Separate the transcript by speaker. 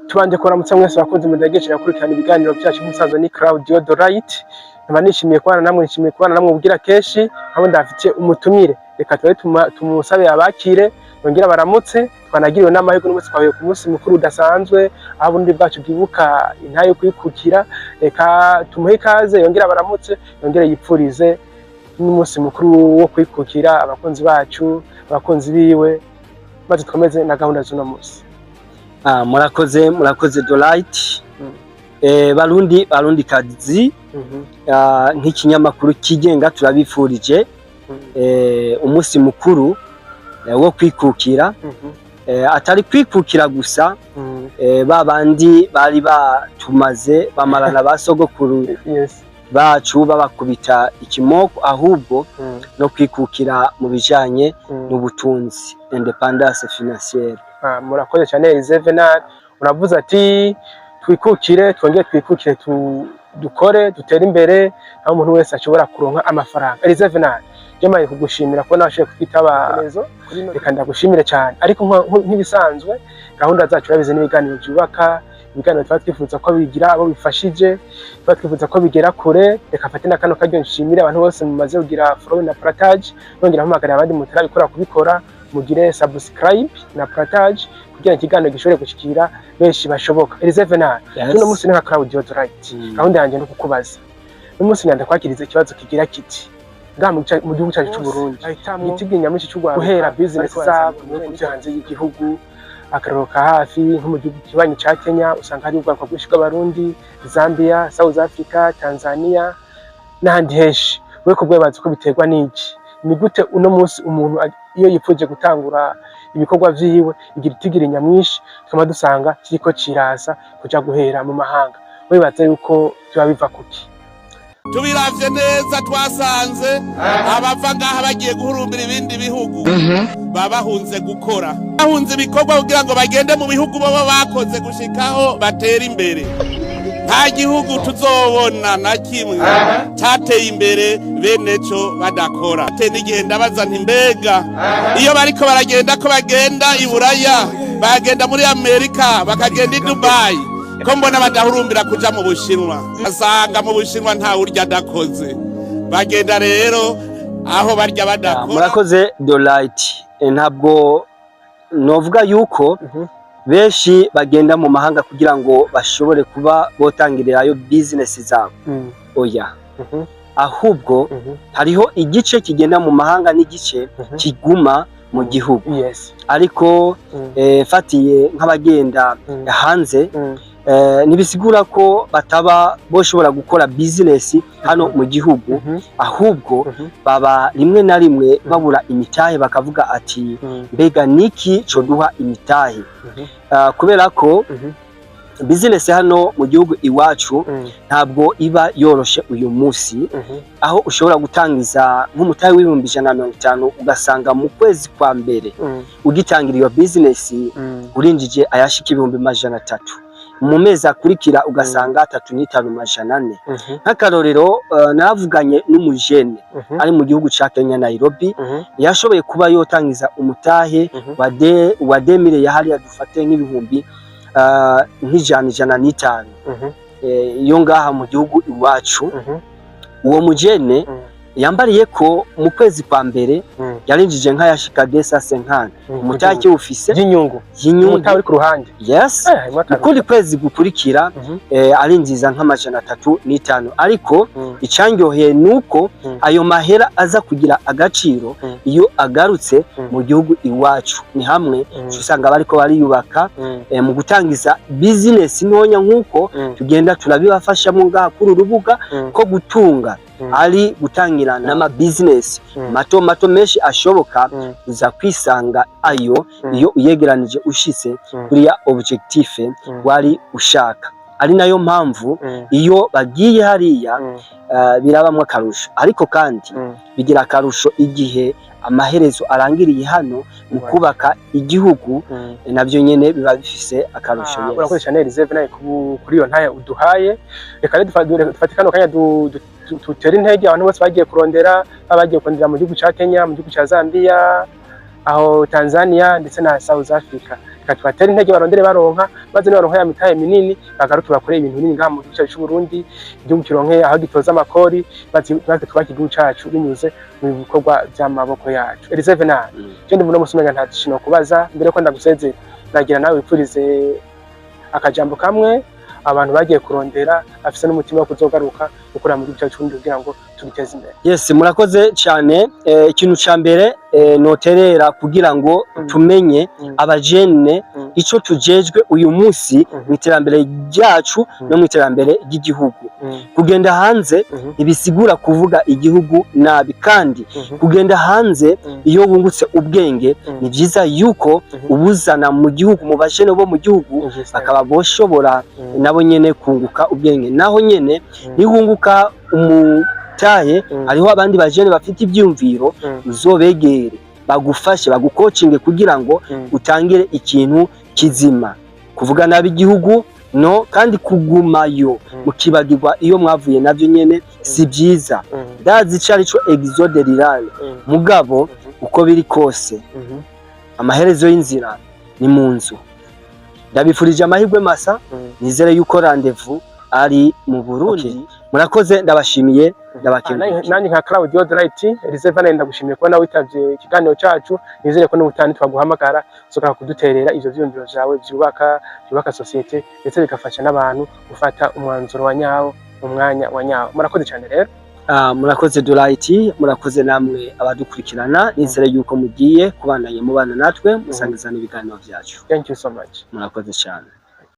Speaker 1: Tubanje kuramutsa mwese bakunze mudagesha yakurikirana ibiganiro byacu musanzwe ni Claudio Dorite. Nishimiye kubana namwe ubwira keshi aho ndafite umutumire. Reka tumusabe abakire bongera baramutse twanagiriwe n'amahirwe n'umunsi twahuye ku munsi mukuru udasanzwe aho bundi bwacu bwibuka intayo kwikukira. Reka tumuhe ikaze yongera baramutse yongere yipfurize n'umunsi mukuru wo kwikukira abakunzi bacu abakunzi biwe maze twomeze na gahunda z'uno munsi.
Speaker 2: Murakoze Dorite. Barundi kazi nk'ikinyamakuru kigenga turabifurije umunsi mukuru wo kwikukira. Atari kwikukira gusa, babandi bari batumaze bamarana basogokuru bacu babakubita ikimoko, ahubwo no kwikukira mu bijanye n'ubutunzi, independence financière.
Speaker 1: Murakoze cyane Elizevenal, uravuze ati twikukire, twongeye twikukire, dukore dutere imbere aho umuntu wese ashobora kuronka amafaranga. Elizevenal, jemaye kugushimira ko nashoboye kwitaba rezo, reka ndagushimire cyane. Ariko nk'ibisanzwe gahunda zacu yabize n'ibiganiro byubaka, ibiganiro twifuza ko bigira abo bifashije, twifuza ko bigera kure. Reka fate na kano karyo nshimire abantu bose mumaze kugira follow na partage, nongera mpamagara abandi mutarabikora kubikora, mugire subscribe na partage kugira ikiganiro gishobore gushikira benshi bashoboka. Elizevenal, tuno munsi nka Claudio Dorite, gahunda yanjye no kukubaza uno munsi nyanda kwakiriza ikibazo kigira kiti mu gihugu cyacu cy'u Burundi gitiginya muri cy'u Rwanda guhera business zabo no hanze y'igihugu, akaruka hafi nko mu gihugu kibanyi ca Kenya usanga hari ubwako bwinshi bw'abarundi, Zambia, South Africa, Tanzania n'ahandi henshi. We kubwebaza ko biterwa n'iki? Ni gute uno munsi umuntu iyo yipfuje gutangura ibikorwa vyiwe igira itigiri nyamwinshi tukaba dusanga kiriko cirasa kuja guhera mu mahanga? Wibaza yuko biba biva kuki?
Speaker 3: Tubiravye neza twasanze abava ngaha bagiye guhurumbira ibindi bihugu babahunze gukora, bahunze ibikorwa kugira ngo bagende mu bihugu baba bakoze gushikaho batera imbere. Nta gihugu tuzobona na kimwe cateye imbere bene co badakora. N'igihe ndabaza nti mbega iyo bariko baragenda ko bagenda i Buraya, bagenda muri Amerika, bakagenda i Dubai, ko mbona badahurumbira kuja mu Bushinwa? Asanga mu Bushinwa nta urya adakoze, bagenda rero aho barya badakora.
Speaker 2: Murakoze Dorite. Ntabwo novuga yuko benshi bagenda mu mahanga kugira ngo bashobore kuba botangirirayo business zabo. Oya, ahubwo hariho igice kigenda mu mahanga n'igice kiguma mu gihugu. Ariko fatiye nk'abagenda hanze, nibisigura ko bataba boshobora gukora business hano mu gihugu, ahubwo baba rimwe na rimwe babura imitahe, bakavuga ati mbega niki co duha imitahe? Kubera ko business hano mu gihugu iwacu ntabwo iba yoroshe uyu munsi, aho ushobora gutangiza nk'umutahe w'ibihumbi 150 ugasanga mu kwezi kwa mbere ugitangira iyo business urinjije ayashika ibihumbi 300, mu mezi akurikira ugasanga 3500. Nk'akarorero naravuganye n'umujene ari mu gihugu ca Kenya Nairobi, yashoboye kuba yotangiza umutahe wa 2000 yahari yadufate nk'ibihumbi nk'ijana iyo ngaha mu gihugu iwacu. Uwo mujene yambariye ko mu kwezi kwa mbere yarinjije nk'ayashika 250 umutahe ufise y'inyungu umutahe ku ruhande. Yes, ukundi kwezi gukurikira arinjiza nk'amajana 350. Ariko icangyoheye nuko ayo mahera aza kugira agaciro iyo agarutse mu gihugu iwacu. Ni hamwe usanga bariko bariyubaka mu gutangiza business ntonya, nkuko tugenda turabibafasha mu ngaha kuri urubuga ko gutunga ari gutangira n'ama business mato menshi ashoboka uza kwisanga ayo iyo uyegeranije ushitse kuri ya objectif wari ushaka. Ari nayo mpamvu iyo bagiye hariya birabamwe akarusho, ariko kandi bigira akarusho igihe amaherezo arangiriye hano mu kubaka igihugu, nabyo nyene biba bifise akarusho.
Speaker 1: Urakoze cyane Elizevenal kuri iyo ntaye uduhaye. Reka dufate kano kanya tutera intege abantu bose bagiye kurondera, abagiye kurondera mu gihugu ca Kenya, mu gihugu ca Zambia, aho Tanzania ndetse na South Africa. ikatubatera intege barondere baronka maze nibaronka ya mitahe minini bagaruke bakore ibintu binini ngaha mu gihugu cyacu c'u Burundi igihugu kironke aho gitoza amakori natwe twubake igihugu cacu binyuze mu bikorwa vy'amaboko yacu. Elise Venant je ndi muno musumenya nta gishino kubaza mbere ko ndagusezera nagira nawe wipfurize akajambo kamwe abantu bagiye kurondera afise n'umutima wo kuzogaruka gukora mu gihugu cyacu kugira ngo tubiteze imbere.
Speaker 2: Yes, murakoze cyane. Ikintu ca mbere noterera kugira ngo tumenye abajene ico tujejwe uyu munsi mu iterambere ryacu no mu iterambere ry'igihugu. Kugenda hanze ibisigura kuvuga igihugu nabi, kandi kugenda hanze iyo wungutse ubwenge ni byiza yuko ubuzana mu gihugu mu bajene bo mu gihugu bakaba boshobora nabo nyene kunguka ubwenge. Naho nyene nihunguka umutahe hariho abandi bajene bafite ibyumviro uzobegere bagufashe bagukocinge kugira ngo utangire ikintu kizima. Kuvuga nabi igihugu no, kandi kugumayo mukibagirwa iyo mwavuye navyo nyene si byiza. Ndazi cari co exode rural mugabo uko biri kose amaherezo y'inzira ni mu nzu. Ndabifurije amahirwe masa, nizere yuko rendezvous ari mu Burundi. Murakoze, ndabashimiye, ndabakeneye.
Speaker 1: Nanjye nka Claudio Delight Elise Venant ndagushimiye ko nawe witavye ikiganiro cacu. Nizere ko n'ubutani twaguhamagara uzoka kuduterera ivyo vyumviro vyawe byubaka societe ndetse bigafasha n'abantu gufata umwanzuro wa nyawo mu mwanya wa nyawo. Murakoze cyane rero.
Speaker 2: Murakoze Delight, murakoze namwe abadukurikirana. Nizere yuko mugiye kubandanya mubana natwe musangizana ibiganiro vyacu.
Speaker 1: Thank you so much.
Speaker 2: Murakoze cyane.